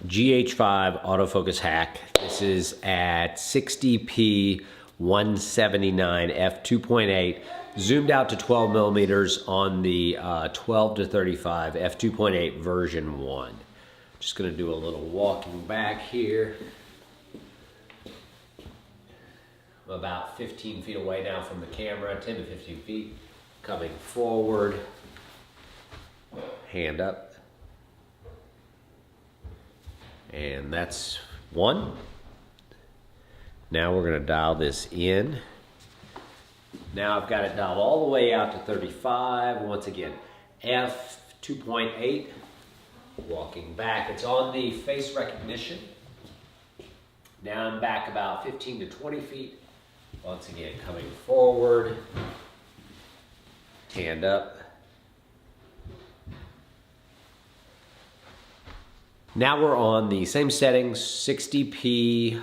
GH5 autofocus hack. This is at 60p 179 f2.8, zoomed out to 12 millimeters on the 12 to 35 f2.8 version 1. Just going to do a little walking back here. I'm about 15 feet away now from the camera, 10 to 15 feet. Coming forward, hand up. And that's one. Now we're going to dial this in. Now I've got it dialed all the way out to 35. Once again, f2.8. Walking back. It's on the face recognition. Now I'm back about 15 to 20 feet. Once again, coming forward. Hand up. Now we're on the same settings, 60p,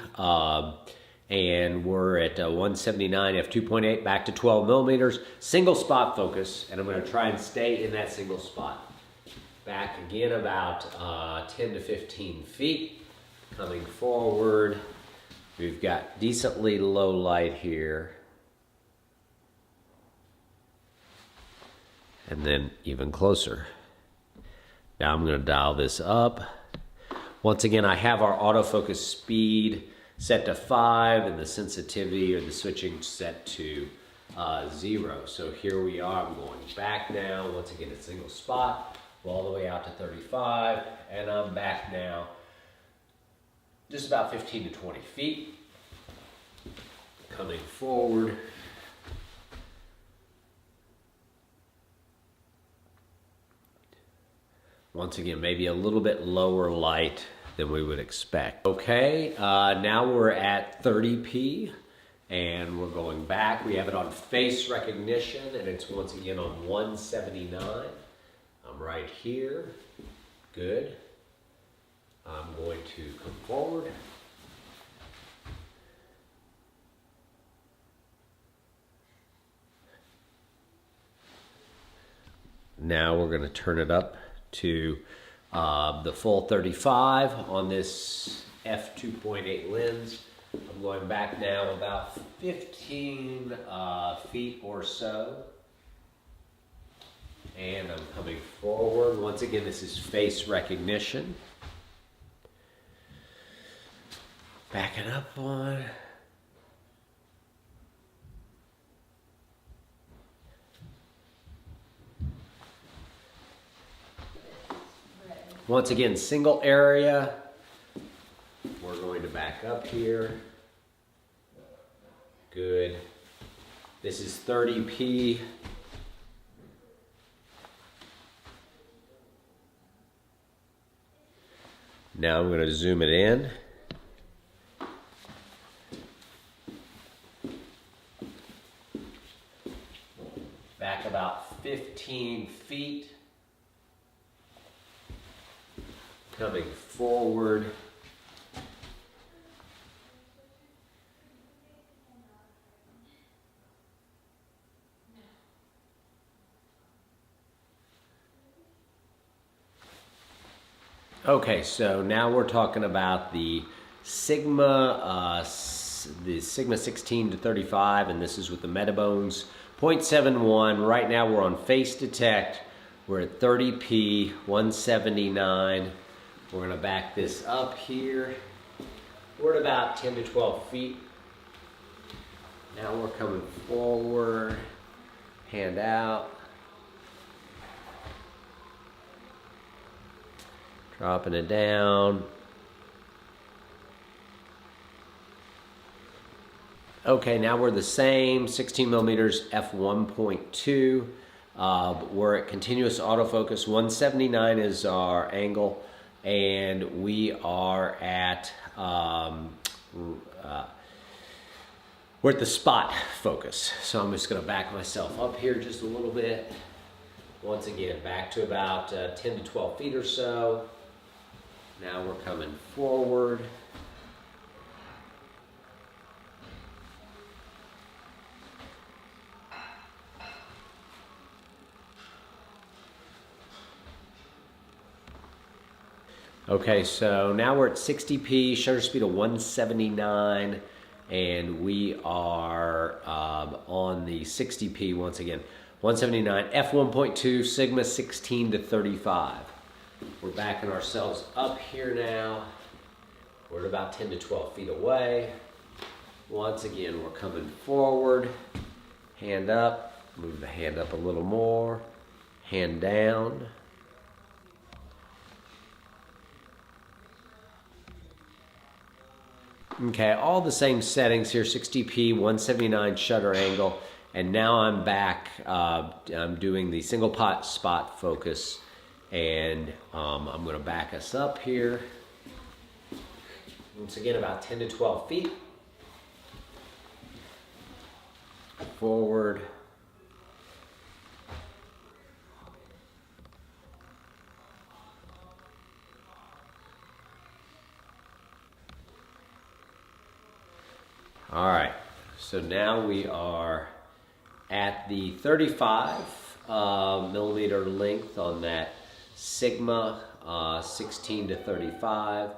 and we're at 179 f2.8, back to 12 millimeters, single spot focus, and I'm going to try and stay in that single spot. Back again about 10 to 15 feet, coming forward. We've got decently low light here. And then even closer. Now I'm going to dial this up. Once again, I have our autofocus speed set to 5 and the sensitivity or the switching set to 0. So here we are. I'm going back now. Once again, a single spot, all the way out to 35, and I'm back now just about 15 to 20 feet. Coming forward. Once again, maybe a little bit lower light than we would expect. Okay, now we're at 30p and we're going back. We have it on face recognition and it's once again on 179. I'm right here. Good. I'm going to come forward. Now we're going to turn it up to the full 35 on this f2.8 lens. I'm going back now about 15 feet or so. And I'm coming forward. Once again, this is face recognition. Backing up one. Once again, single area. We're going to back up here. Good. This is 30p. Now I'm going to zoom it in. Back about 15 feet. Coming forward. Okay, so now we're talking about the Sigma 16 to 35, and this is with the Metabones 0.71. Right now we're on face detect. We're at 30p, 179. We're going to back this up here. We're at about 10 to 12 feet. Now we're coming forward, hand out. Dropping it down. Okay, now we're the same, 16 millimeters f1.2. We're at continuous autofocus. 179 is our angle. And we are at, we're at the spot focus. So I'm just gonna back myself up here just a little bit. Once again, back to about 10 to 12 feet or so. Now we're coming forward. Okay, so now we're at 60p, shutter speed of 179, and we are on the 60p once again. 179, f1.2, Sigma 16 to 35. We're backing ourselves up here now. We're at about 10 to 12 feet away. Once again, we're coming forward, hand up, move the hand up a little more, hand down. Okay, all the same settings here, 60p, 179 shutter angle, and now I'm back. I'm doing the single pot spot focus, and I'm gonna back us up here. Once again, about 10 to 12 feet. Forward. All right, so now we are at the 35 millimeter length on that Sigma 16 to 35,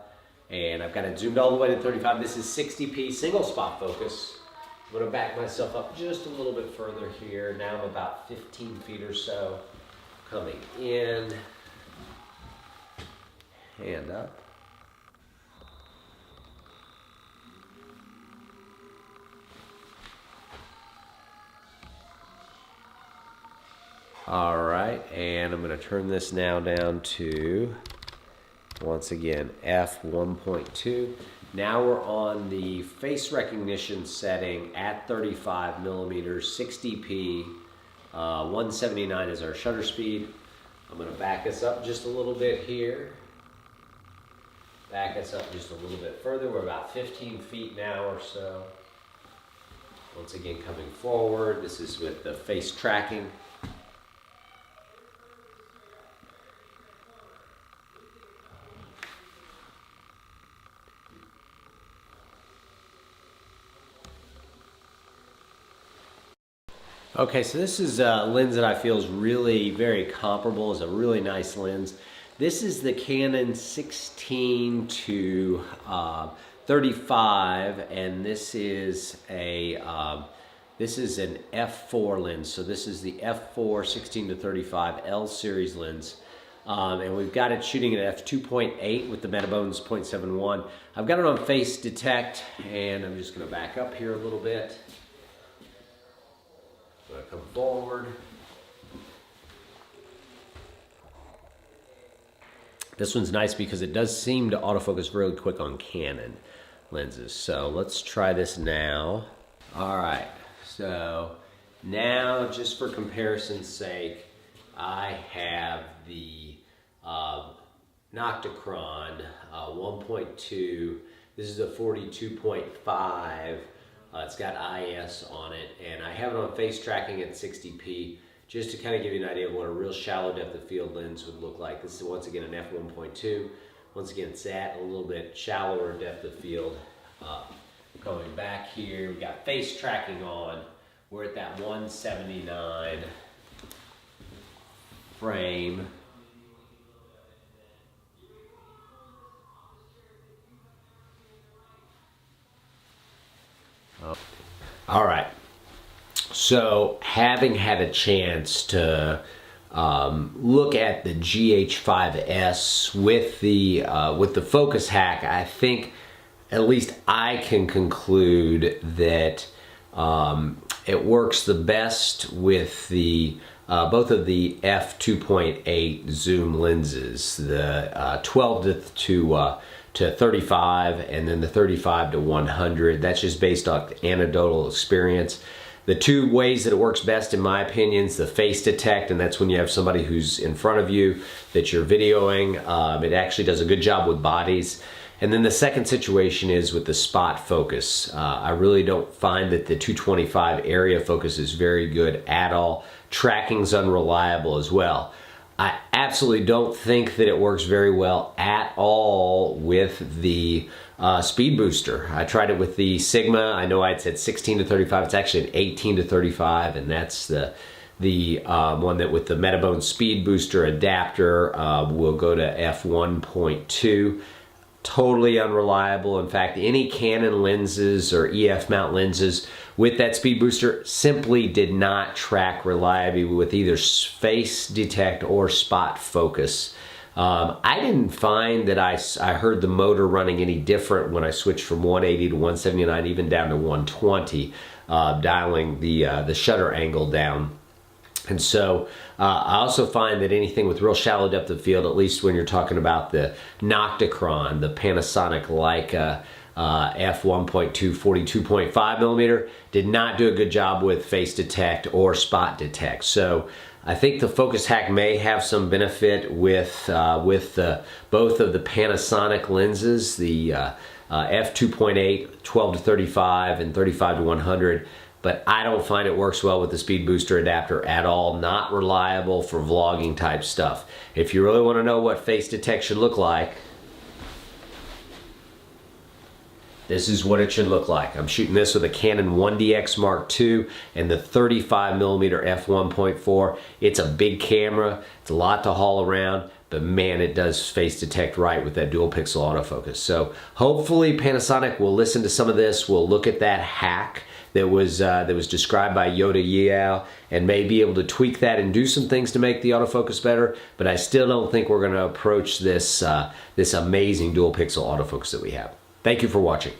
and I've got it zoomed all the way to 35. This is 60p single spot focus. I'm gonna back myself up just a little bit further here. Now I'm about 15 feet or so. Coming in, hand up. All right, and I'm gonna turn this now down to, once again, f1.2. Now we're on the face recognition setting at 35 millimeters, 60p, 179 is our shutter speed. I'm gonna back us up just a little bit here. Back us up just a little bit further. We're about 15 feet now or so. Once again, coming forward. This is with the face tracking. Okay, so this is a lens that I feel is really very comparable. It's a really nice lens. This is the Canon 16 to 35, and this is an f4 lens. So this is the f4 16 to 35 L series lens. And we've got it shooting at f2.8 with the Metabones 0.71. I've got it on face detect, and I'm just gonna back up here a little bit. I'm gonna come forward. This one's nice because it does seem to autofocus really quick on Canon lenses. So let's try this now. All right, so now just for comparison's sake, I have the Nocticron 1.2. This is a 42.5. It's got IS on it, and I have it on face tracking at 60p, just to kind of give you an idea of what a real shallow depth of field lens would look like. This is once again an f1.2. Once again, it's at a little bit shallower depth of field. Going back here, we got face tracking on. We're at that 179 frame. All right, so having had a chance to look at the GH5S with the focus hack, I think at least I can conclude that it works the best with the both of the f2.8 zoom lenses, the 12 to 35, and then the 35 to 100. That's just based on anecdotal experience. The two ways that it works best, in my opinion, is the face detect, and that's when you have somebody who's in front of you that you're videoing. It actually does a good job with bodies. And then the second situation is with the spot focus. I really don't find that the 225 area focus is very good at all. Tracking's unreliable as well. I absolutely don't think that it works very well at all with the speed booster. I tried it with the Sigma. I know I had said 16 to 35. It's actually an 18 to 35, and that's the The one that with the Metabone Speed Booster adapter will go to f1.2. Totally unreliable. In fact, any Canon lenses or EF mount lenses with that speed booster simply did not track reliably with either face detect or spot focus. I didn't find that I heard the motor running any different when I switched from 180 to 179, even down to 120, dialing the shutter angle down. And so I also find that anything with real shallow depth of field, at least when you're talking about the Nocticron, the Panasonic Leica f1.2 42.5 millimeter, did not do a good job with face detect or spot detect. So I think the Focus Hack may have some benefit with both of the Panasonic lenses, the f2.8, 12 to 35 and 35 to 100. But I don't find it works well with the speed booster adapter at all. Not reliable for vlogging type stuff. If you really want to know what face detection look like, this is what it should look like. I'm shooting this with a Canon 1DX Mark II and the 35mm f1.4. It's a big camera. It's a lot to haul around, but man, it does face detect right with that dual pixel autofocus. So hopefully Panasonic will listen to some of this. We'll look at that hack that was described by Yoda Yao and may be able to tweak that and do some things to make the autofocus better. But I still don't think we're going to approach this this amazing dual pixel autofocus that we have. Thank you for watching.